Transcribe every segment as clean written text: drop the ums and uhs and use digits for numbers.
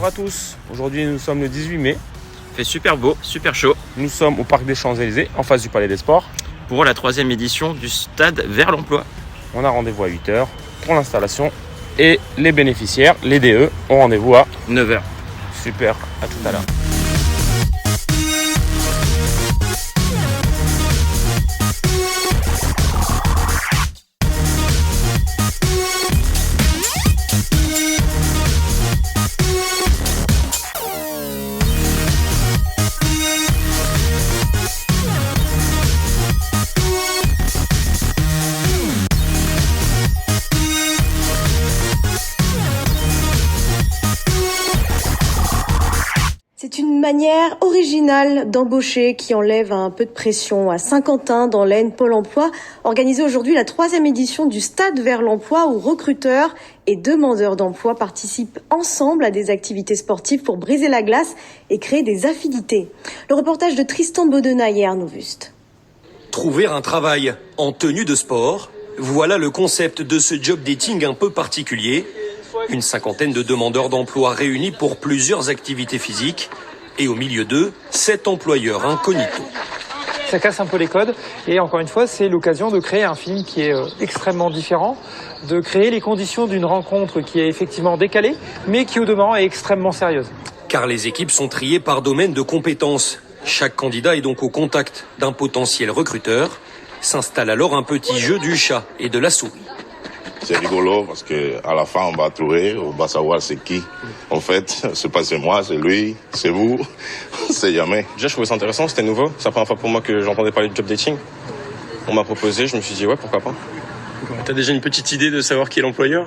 Bonjour à tous, aujourd'hui nous sommes le 18 mai. Il fait super beau, super chaud. Nous sommes au Parc des Champs-Élysées, en face du Palais des Sports. Pour la 3e édition du Stade vers l'emploi. On a rendez-vous à 8h pour l'installation. Et les bénéficiaires, les DE, ont rendez-vous à 9h. Super, à tout à l'heure. C'est une manière originale d'embaucher qui enlève un peu de pression. À Saint-Quentin, dans l'Aisne, Pôle emploi organise aujourd'hui la 3e édition du Stade vers l'emploi où recruteurs et demandeurs d'emploi participent ensemble à des activités sportives pour briser la glace et créer des affinités. Le reportage de Tristan Bodenay et Arnaud Wust. Trouver un travail en tenue de sport, voilà le concept de ce job dating un peu particulier. Une cinquantaine de demandeurs d'emploi réunis pour plusieurs activités physiques. Et au milieu d'eux, 7 employeurs incognito. Ça casse un peu les codes. Et encore une fois, c'est l'occasion de créer un film qui est extrêmement différent, de créer les conditions d'une rencontre qui est effectivement décalée, mais qui au demeurant est extrêmement sérieuse. Car les équipes sont triées par domaine de compétences. Chaque candidat est donc au contact d'un potentiel recruteur. S'installe alors un petit jeu du chat et de la souris. C'est rigolo parce que à la fin on va trouver, on va savoir c'est qui. En fait, c'est pas c'est moi, c'est lui, c'est vous, c'est jamais. Déjà je trouvais ça intéressant, c'était nouveau. C'est la première fois pour moi que j'entendais parler de job dating. On m'a proposé, je me suis dit ouais pourquoi pas. T'as déjà une petite idée de savoir qui est l'employeur?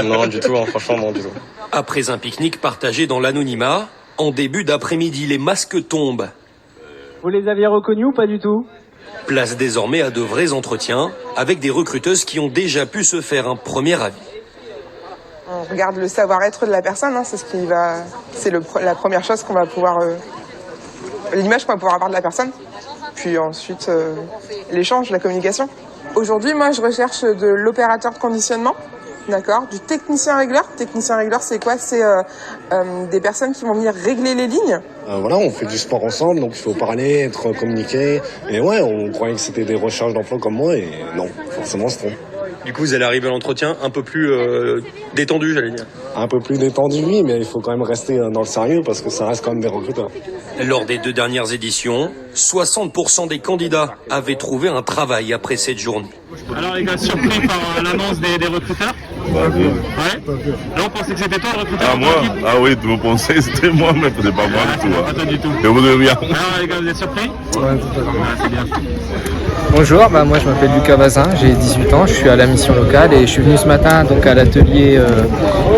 Non du tout, hein, franchement non du tout. Après un pique-nique partagé dans l'anonymat, en début d'après-midi les masques tombent. Vous les aviez reconnus ou pas du tout ? Place désormais à de vrais entretiens avec des recruteuses qui ont déjà pu se faire un premier avis. On regarde le savoir-être de la personne, hein, c'est la première chose qu'on va pouvoir, l'image qu'on va pouvoir avoir de la personne. Puis ensuite, l'échange, la communication. Aujourd'hui, moi, je recherche de l'opérateur de conditionnement. D'accord, du technicien régleur. Technicien régleur, c'est quoi? C'est des personnes qui vont venir régler les lignes. Voilà, on fait du sport ensemble, donc il faut parler, être communiqué. Et ouais, on croyait que c'était des recherches d'emploi comme moi, et non, forcément, c'est trop. Du coup, vous allez arriver à l'entretien un peu plus détendu, j'allais dire. Un peu plus détendu, oui, mais il faut quand même rester dans le sérieux, parce que ça reste quand même des recruteurs. Lors des 2 dernières éditions, 60% des candidats avaient trouvé un travail après cette journée. Alors les gars, surpris par l'annonce des recruteurs? Bah, oui. Ouais. Là on pensait que c'était toi le recruteur? Ah moi? Ah oui, vous pensez c'était moi, mais c'était pas moi du tout. Pas toi du tout. Et vous de bien. Alors les gars, vous êtes surpris? Ouais, totalement. C'est bien. Bonjour, moi je m'appelle Lucas Bazin, j'ai 18 ans, je suis à la mission locale et je suis venu ce matin donc à l'atelier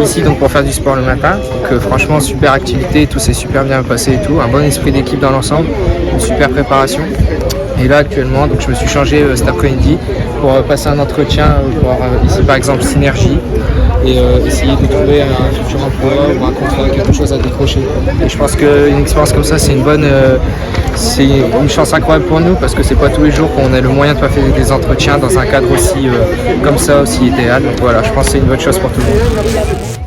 ici donc pour faire du sport le matin. Donc franchement super activité, tout s'est super bien passé et tout, un bon esprit d'équipe dans l'ensemble, une super préparation. Et là actuellement donc je me suis changé cet après-midi pour passer un entretien pour ici par exemple Synergie et essayer de trouver un futur emploi ou un contrat, quelque chose à décrocher. Et je pense qu'une expérience comme ça c'est une chance incroyable pour nous parce que c'est pas tous les jours qu'on a le moyen de faire des entretiens dans un cadre aussi comme ça, aussi idéal. Donc voilà, je pense que c'est une bonne chose pour tout le monde.